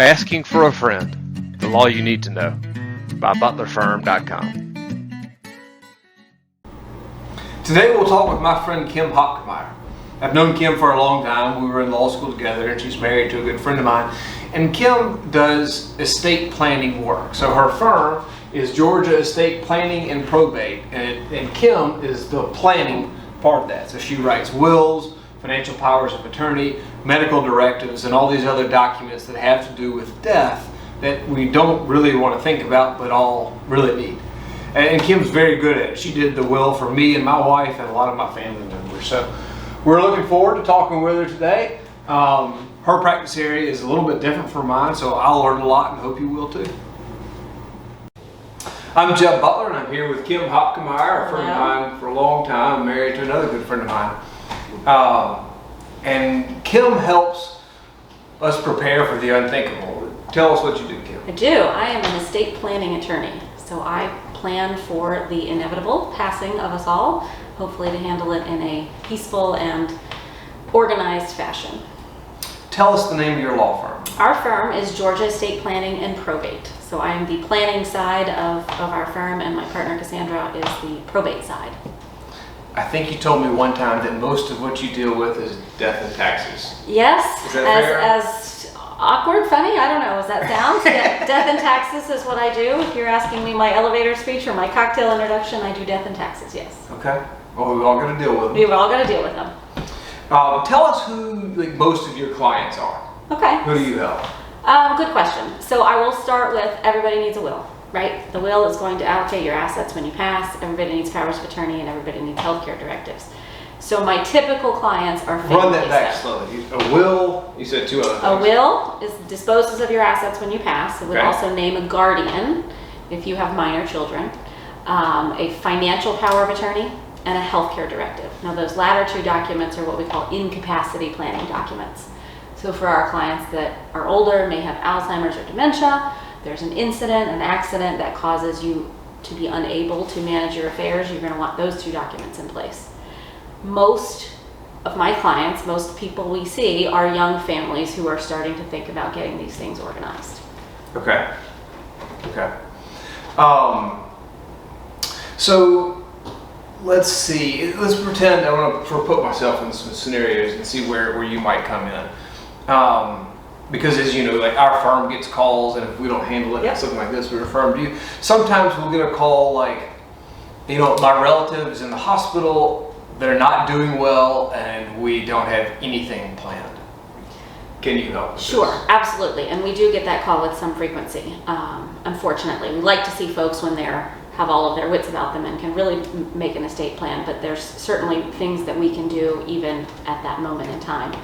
Asking for a Friend, the law you need to know, by butlerfirm.com. Today we'll talk with my friend Kim Hoipkemier. I've known Kim for a long time. We were in law school together, and she's married to a good friend of mine. And Kim does estate planning work. So her firm is Georgia Estate Planning Probate, and Kim is the planning part of that. So she writes wills, financial powers of attorney, medical directives, and all these other documents that have to do with death that we don't really want to think about but all really need. And Kim's very good at it. She did the will for me and my wife and a lot of my family members. So we're looking forward to talking with her today. Her practice area is a little bit different from mine, so I'll learn a lot and hope you will too. I'm Jeb Butler, and I'm here with Kim Hoipkemier, a friend of mine for a long time, married to another good friend of mine. And Kim helps us prepare for the unthinkable. Tell us what you do, Kim. I do. I am an estate planning attorney, so I plan for the inevitable passing of us all, hopefully to handle it in a peaceful and organized fashion. Tell us the name of your law firm. Our firm is Georgia Estate Planning Probate. So I am the planning side of our firm, and my partner Cassandra is the probate side. I think you told me one time that most of what you deal with is death and taxes. Yes, Is that fair? as awkward, funny, I don't know, as that sounds. Yeah, death and taxes is what I do. If you're asking me my elevator speech or my cocktail introduction, I do death and taxes, yes. Okay. Well, we've all got to deal with them. We've all got to deal with them. Tell us who most of your clients are. Okay. Who do you help? Good question. So I will start with everybody needs a will, right? The will is going to allocate your assets when you pass. Everybody needs powers of attorney, and everybody needs healthcare directives. So my typical clients are family. Run that back slowly. A will, you said two other things. A will disposes of your assets when you pass. It would Okay. also name a guardian if you have minor children, a financial power of attorney, and a healthcare directive. Now those latter two documents are what we call incapacity planning documents. So for our clients that are older, may have Alzheimer's or dementia, there's an incident, an accident that causes you to be unable to manage your affairs, you're going to want those two documents in place. Most of my clients, most people we see, are young families who are starting to think about getting these things organized. Okay. Okay. So let's see. Let's pretend I want to put myself in some scenarios and see where you might come in. Because as you know, like our firm gets calls, and if we don't handle it, Yep. something like this, we refer them to you. Sometimes we'll get a call like, you know, my relative is in the hospital, they're not doing well, and we don't have anything planned. Can you help with Sure, this? absolutely, and we do get that call with some frequency. Unfortunately, we like to see folks when they're have all of their wits about them and can really make an estate plan, but there's certainly things that we can do even at that moment in time.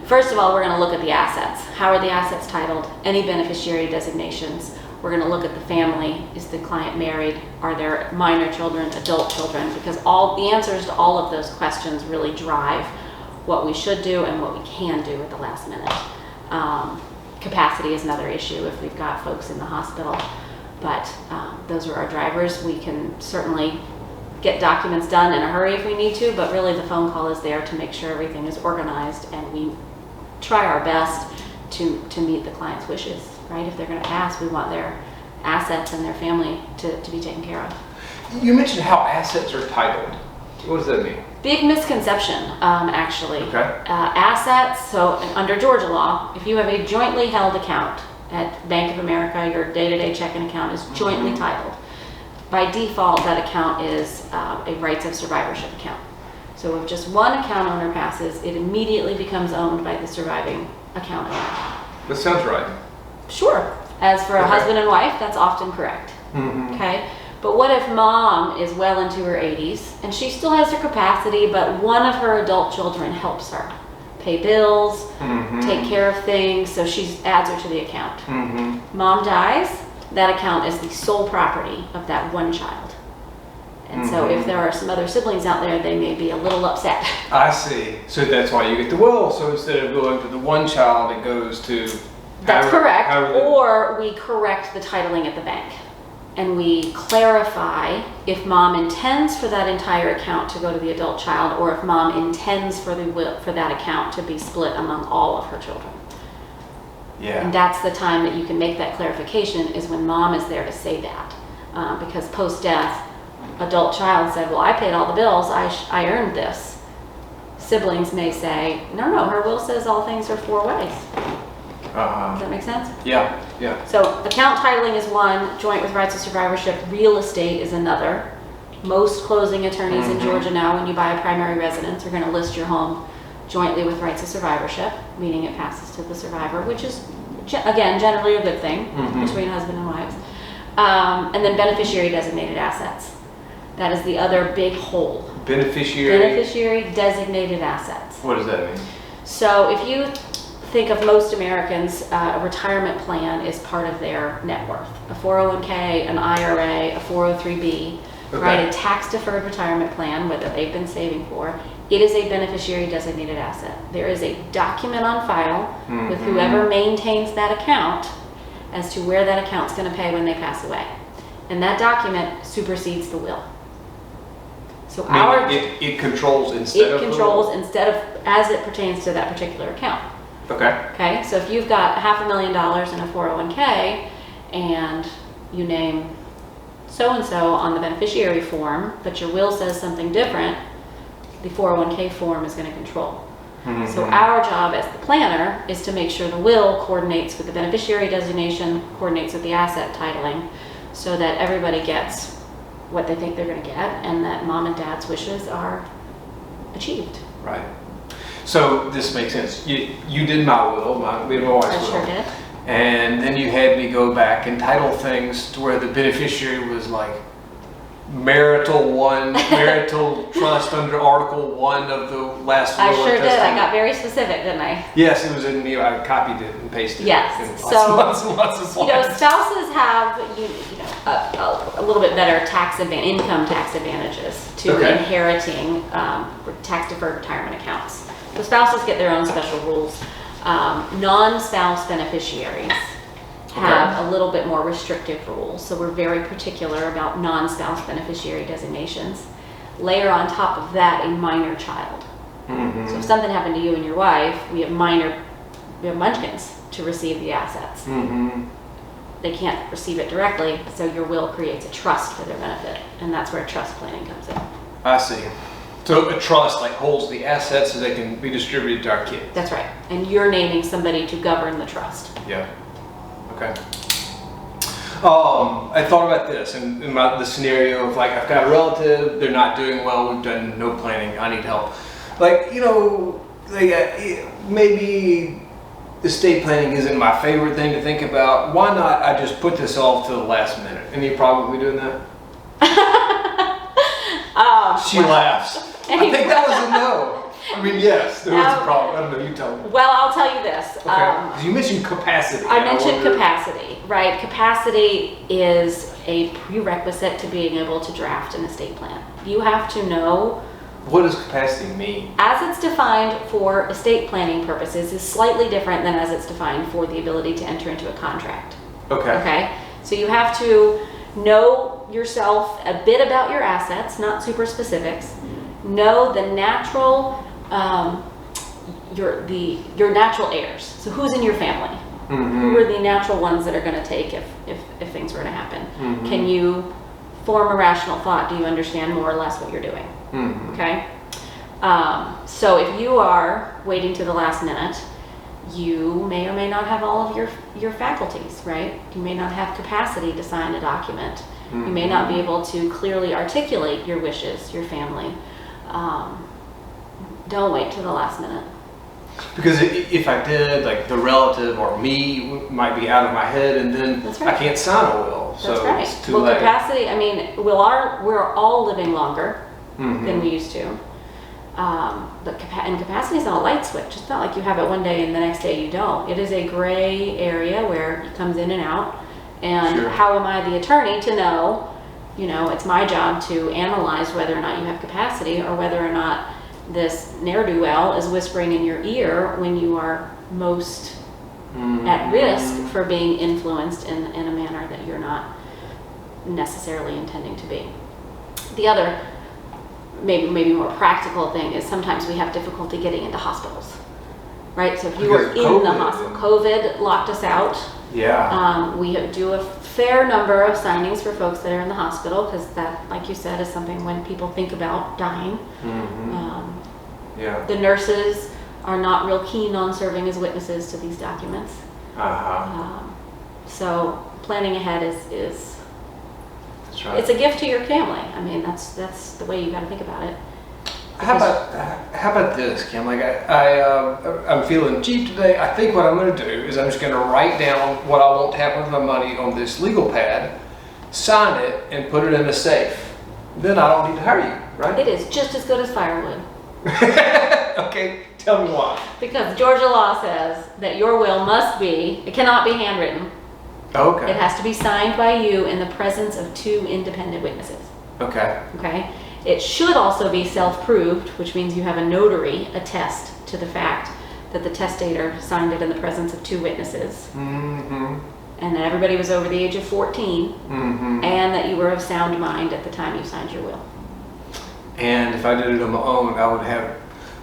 First of all, we're going to look at the assets. How are the assets titled? Any beneficiary designations? We're going to look at the family. Is the client married? Are there minor children, adult children? Because all the answers to all of those questions really drive what we should do and what we can do at the last minute. Capacity is another issue if we've got folks in the hospital, but those are our drivers. We can certainly get documents done in a hurry if we need to, but really the phone call is there to make sure everything is organized, and we try our best to meet the client's wishes, right? If they're going to pass, we want their assets and their family to be taken care of. You mentioned how assets are titled. What does that mean? Big misconception, actually. Okay. Assets, so under Georgia law, if you have a jointly held account at Bank of America, your day-to-day checking account is jointly titled. By default, that account is a rights of survivorship account. So if just one account owner passes, it immediately becomes owned by the surviving account owner. That sounds right. Sure. As for a Okay. husband and wife, that's often correct. Mm-hmm. Okay. But what if mom is well into her 80s and she still has her capacity, but one of her adult children helps her pay bills, Mm-hmm. take care of things, so she adds her to the account. Mm-hmm. Mom dies, that account is the sole property of that one child. And so if there are some other siblings out there, they may be a little upset. I see. So that's why you get the will. So instead of going to the one child, it goes to... That's correct. however Or we correct the titling at the bank. And we clarify if mom intends for that entire account to go to the adult child, or if mom intends for that account to be split among all of her children. Yeah. And that's the time that you can make that clarification, is when mom is there to say that. Because post-death, adult child said, well, I paid all the bills, I earned this. Siblings may say, no, her will says all things are 4 ways. Does that make sense? Yeah, yeah. So account titling is one, joint with rights of survivorship. Real estate is another. Most closing attorneys in Georgia now, when you buy a primary residence, are going to list your home jointly with rights of survivorship, meaning it passes to the survivor, which is, again, generally a good thing between husband and wives. And then beneficiary designated assets. That is the other big hole. Beneficiary designated assets. What does that mean? So if you think of most Americans, a retirement plan is part of their net worth. A 401k, an IRA, a 403b, right? A tax-deferred retirement plan, whether they've been saving for. It is a beneficiary designated asset. There is a document on file with whoever maintains that account as to where that account's going to pay when they pass away. And that document supersedes the will. So it controls instead of instead of as it pertains to that particular account. Okay. Okay, so if you've got $500,000 in a 401k and you name so-and-so on the beneficiary form, but your will says something different, the 401k form is going to control. So our job as the planner is to make sure the will coordinates with the beneficiary designation, coordinates with the asset titling, so that everybody gets what they think they're going to get and that mom and dad's wishes are achieved. Right. So this makes sense. You did my will, my wife's will. I sure did. And then you had me go back and title things to where the beneficiary was like marital trust under Article 1 of the last will. I sure did. I got very specific, didn't I? Yes, it was in me. I copied it and pasted it. Yes. Lots of slides. Spouses have a little bit better income tax advantages to inheriting tax-deferred retirement accounts. So spouses get their own special rules. Non-spouse beneficiaries have a little bit more restrictive rules. So we're very particular about non-spouse beneficiary designations. Layer on top of that a minor child. So if something happened to you and your wife, we have munchkins to receive the assets. They can't receive it directly, so your will creates a trust for their benefit, and that's where trust planning comes in. I see. So a trust like holds the assets so they can be distributed to our kids. That's right. And you're naming somebody to govern the trust. Yeah. Okay. I thought about this and the scenario of like, I've got a relative, they're not doing well, we've done no planning, I need help. Like, maybe estate planning isn't my favorite thing to think about. Why not I just put this off till the last minute? Any problem with me doing that? She laughs. I think that was a no. I mean, yes, there was a problem. I don't know, you tell me. Well, I'll tell you this. Okay. You mentioned capacity. I mentioned capacity, right? Capacity is a prerequisite to being able to draft an estate plan. You have to know. What does capacity mean? As it's defined for estate planning purposes is slightly different than as it's defined for the ability to enter into a contract. Okay. Okay? So you have to know yourself a bit about your assets, not super specifics. Know the natural, your natural heirs. So who's in your family? Who are the natural ones that are going to take if things were to happen? Can you form a rational thought? Do you understand more or less what you're doing? Okay? So if you are waiting to the last minute, you may or may not have all of your faculties, right? You may not have capacity to sign a document. You may not be able to clearly articulate your wishes, your family. Don't wait till the last minute. Because if I did, like the relative or me might be out of my head, and then I can't sign a will. So that's right. It's too late. Capacity. I mean, we're all living longer than we used to. But capacity is not a light switch. It's not like you have it one day and the next day you don't. It is a gray area where it comes in and out. And how am I the attorney to know? It's my job to analyze whether or not you have capacity or whether or not this ne'er-do-well is whispering in your ear when you are most at risk for being influenced in a manner that you're not necessarily intending to be. The other, maybe more practical thing is sometimes we have difficulty getting into hospitals. right? So if you were Because of in the COVID. hospital, COVID locked us out. Yeah. We do a fair number of signings for folks that are in the hospital because that, like you said, is something when people think about dying. Yeah. The nurses are not real keen on serving as witnesses to these documents. So planning ahead is That's right. it's a gift to your family. I mean, that's the way you got to think about it. How about this, Kim? Like I'm feeling cheap today. I think what I'm going to do is I'm just going to write down what I want to happen with my money on this legal pad, sign it, and put it in a safe. Then I don't need to hire you, right? It is just as good as firewood. Okay, tell me why. Because Georgia law says that your will must be, it cannot be handwritten. Okay. It has to be signed by you in the presence of 2 independent witnesses. Okay. Okay? It should also be self-proved, which means you have a notary attest to the fact that the testator signed it in the presence of 2 witnesses. And that everybody was over the age of 14. And that you were of sound mind at the time you signed your will. And if I did it on my own, I would have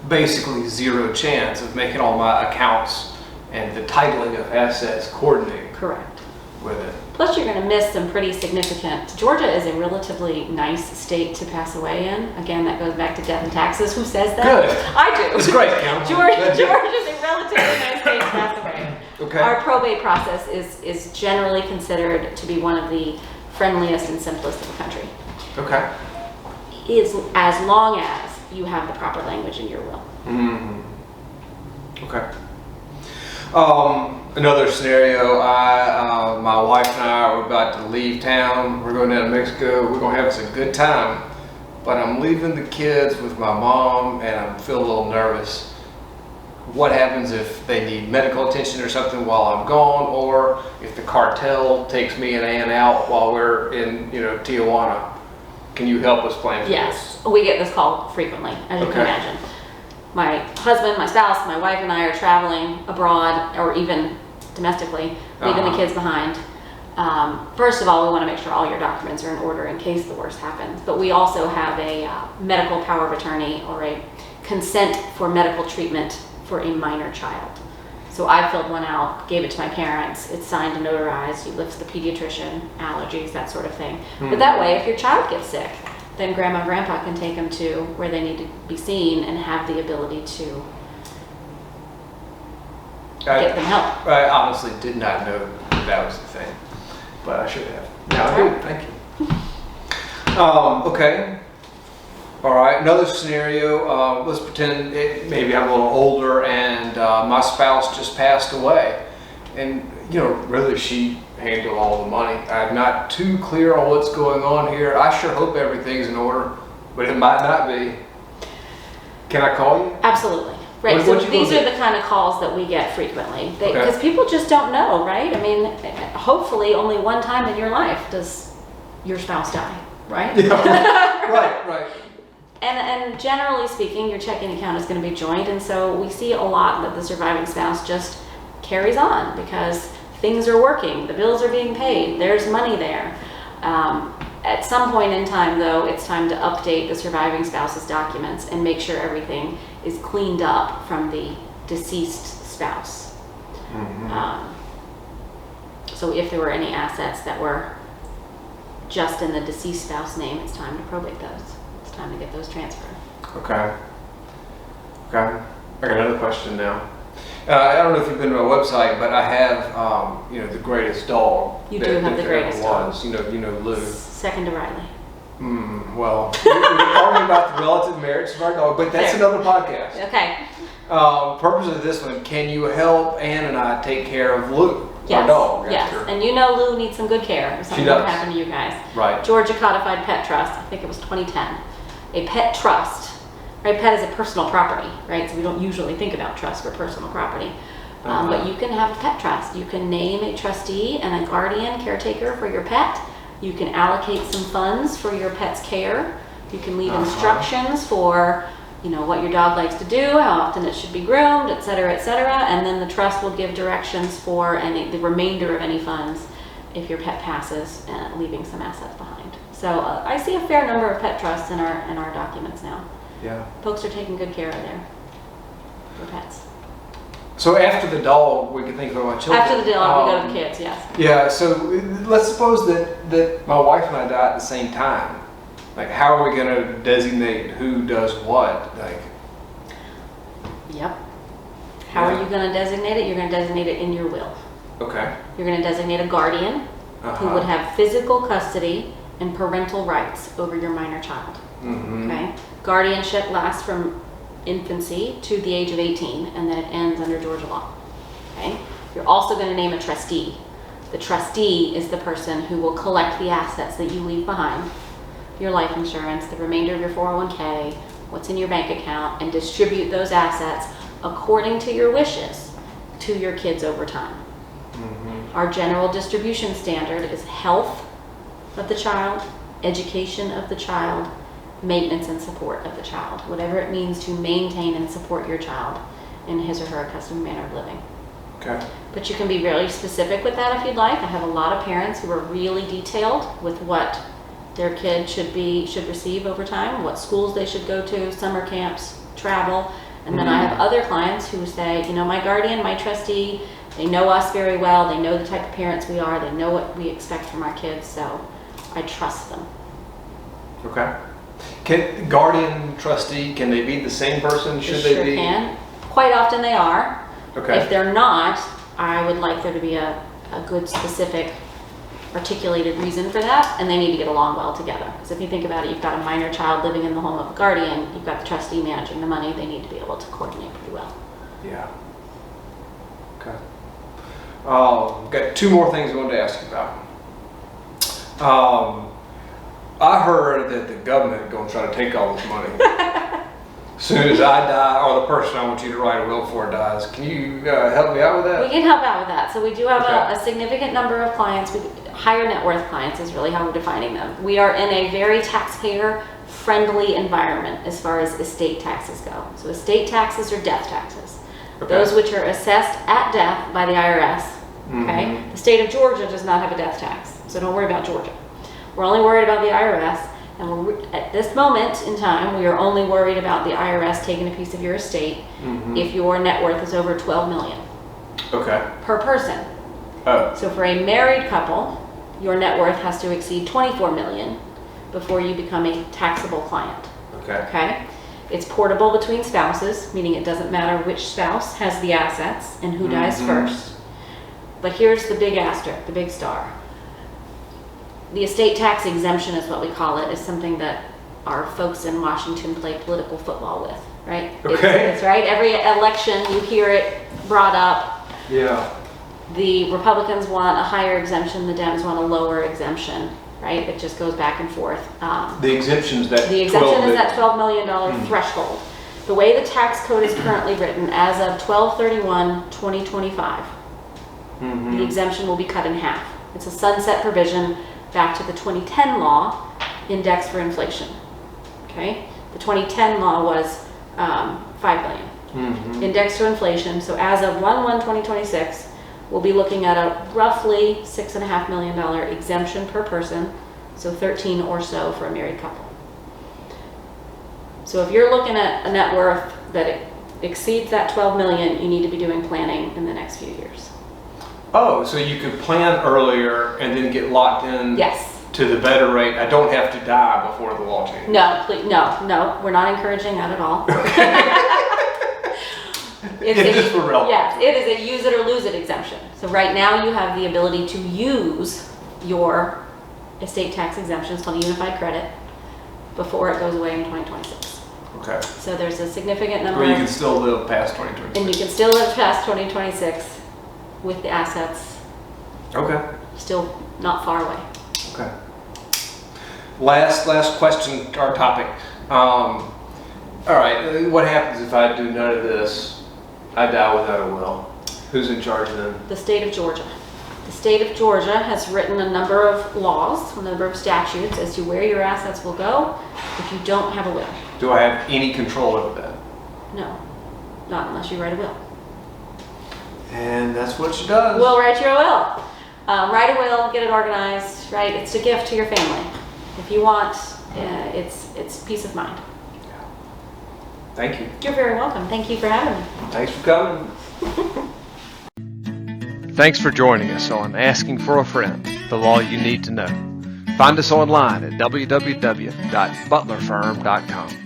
basically 0 chance of making all my accounts and the titling of assets coordinate Correct. with it. Plus you're going to miss some pretty significant, Georgia is a relatively nice state to pass away in. Again, that goes back to death and taxes. Who says that? Good. I do. It's great, Kim. Georgia's a relatively nice state to pass away. Okay. Our probate process is generally considered to be one of the friendliest and simplest in the country. Okay. Is as long as you have the proper language in your will. Okay. Another scenario, my wife and I are about to leave town. We're going down to Mexico. We're going to have us a good time. But I'm leaving the kids with my mom and I feel a little nervous. What happens if they need medical attention or something while I'm gone, or if the cartel takes me and Ann out while we're in, Tijuana? Can you help us plan for Yes, we get this call frequently, as you can imagine. My husband, my spouse, my wife and I are traveling abroad or even domestically, leaving the kids behind. First of all, we want to make sure all your documents are in order in case the worst happens. But we also have a medical power of attorney or a consent for medical treatment for a minor child. So I filled one out, gave it to my parents. It's signed and notarized. You list the pediatrician, allergies, that sort of thing. But that way, if your child gets sick, then grandma and grandpa can take them to where they need to be seen and have the ability to get them help. I honestly did not know that was the thing, but I should have. Now I do. Thank you. Okay. All right. Another scenario. Let's pretend maybe I'm a little older and my spouse just passed away, and really she handled all the money. I'm not too clear on what's going on here. I sure hope everything's in order, but it might not be. Can I call you? Absolutely. Right, What so you these gonna are do? the kind of calls that we get frequently. Okay. Because people just don't know, right? I mean, hopefully only one time in your life does your spouse die, right? Yeah. Right. And generally speaking, your checking account is going to be joint, and so we see a lot that the surviving spouse just carries on because things are working, the bills are being paid, there's money there. At some point in time, though, it's time to update the surviving spouse's documents and make sure everything is cleaned up from the deceased spouse. So if there were any assets that were just in the deceased spouse name, it's time to probate those. It's time to get those transferred. Okay. I got another question now. I don't know if you've been to my website, but I have, the greatest dog. You do have the greatest dog. You know Lou. Second to Riley. Well, we're talking about the relative merits of our dog, but that's Fair. another podcast. Okay. Purpose of this one, can you help Ann and I take care of Lou, our dog? Yes, after- and Lou needs some good care if something does. would happen to you guys. Right. Georgia Codified Pet Trust, I think it was 2010. A pet trust, right? Pet is a personal property, right? So we don't usually think about trust for personal property. But you can have a pet trust. You can name a trustee and a guardian caretaker for your pet. You can allocate some funds for your pet's care. You can leave instructions for, what your dog likes to do, how often it should be groomed, et cetera, and then the trust will give directions for the remainder of any funds if your pet passes, leaving some assets behind. So I see a fair number of pet trusts in our documents now. Yeah. Folks are taking good care of their pets. So after the dog, we can think about my children. After the dog, we go to the kids, yes. Yeah, so let's suppose that my wife and I die at the same time. Like, how are we going to designate who does what? Like, Yep. How are you going to designate it? You're going to designate it in your will. okay. You're going to designate a guardian who would have physical custody and parental rights over your minor child. Mm-hmm. Okay? Guardianship lasts from infancy to the age of 18, and then it ends under Georgia law. Okay? You're also going to name a trustee. The trustee is the person who will collect the assets that you leave behind, your life insurance, the remainder of your 401k, what's in your bank account, and distribute those assets according to your wishes to your kids over time. Mm-hmm. Our general distribution standard is health of the child, education of the child, maintenance and support of the child, whatever it means to maintain and support your child in his or her accustomed manner of living. Okay. But you can be really specific with that if you'd like. I have a lot of parents who are really detailed with what their kid should receive over time, what schools they should go to, summer camps, travel. And then I have other clients who say, you know, my guardian, my trustee, they know us very well, they know the type of parents we are, they know what we expect from our kids, so I trust them. Okay. Can guardian, trustee, can they be the same person? Should They they be? can. Quite often they are. Okay. If they're not, I would like there to be a good, specific, articulated reason for that, and they need to get along well together. Because if you think about it, you've got a minor child living in the home of a guardian, you've got the trustee managing the money, they need to be able to coordinate pretty well. Yeah. Okay. Got two more things I wanted to ask you about. I heard that the government is going to try to take all this money. As soon as I die, or the person I want you to write a will for dies. Can you help me out with that? We can help out with that. So we do have Okay. a significant number of clients. Higher net worth clients is really how we're defining them. We are in a very taxpayer-friendly environment as far as estate taxes go. So estate taxes are death taxes. Okay. Those which are assessed at death by the IRS. Okay. Mhm. The state of Georgia does not have a death tax, so don't worry about Georgia. We're only worried about the IRS, and at this moment in time, we are only worried about the IRS taking a piece of your estate if your net worth is over 12 million Okay. per person. Oh. So for a married couple, your net worth has to exceed 24 million before you become a taxable client. Okay. Okay? It's portable between spouses, meaning it doesn't matter which spouse has the assets and who dies first. But here's the big asterisk, the big star. The estate tax exemption is what we call it, is something that our folks in Washington play political football with, right? Okay. It's right. Every election you hear it brought up. Yeah. The Republicans want a higher exemption, the Dems want a lower exemption, right? It just goes back and forth. The exemptions that. The exemption is that $12 million threshold. The way the tax code is currently written, as of 12/31/2025, the exemption will be cut in half. It's a sunset provision back to the 2010 law, indexed for inflation. Okay? The 2010 law was $5 million. Indexed to inflation. So as of 1/1/2026, we'll be looking at a roughly $6.5 million exemption per person, so 13 or so for a married couple. So if you're looking at a net worth that exceeds that 12 million, you need to be doing planning in the next few years. Oh, so you could plan earlier and then get locked in Yes. to the better rate. I don't have to die before the law changes. No, please, no, we're not encouraging that at all. It's just for relevance. Yes, it is a use it or lose it exemption. So right now you have the ability to use your estate tax exemptions called unified credit before it goes away in 2026. Okay. So there's a significant number. But you can still live past 2026. And you can still live past 2026 with the assets Okay. still not far away. Okay. Last question, our topic. All right, what happens if I do none of this? I die without a will. Who's in charge then? The state of Georgia. The state of Georgia has written a number of laws, a number of statutes as to where your assets will go if you don't have a will. Do I have any control over that? No, not unless you write a will. And that's what she does. We'll write your will. Write a will, get it organized, right? It's a gift to your family. If you want, it's peace of mind. Thank you. You're very welcome. Thank you for having me. Thanks for coming. Thanks for joining us on Asking for a Friend, the law you need to know. Find us online at www.butlerfirm.com.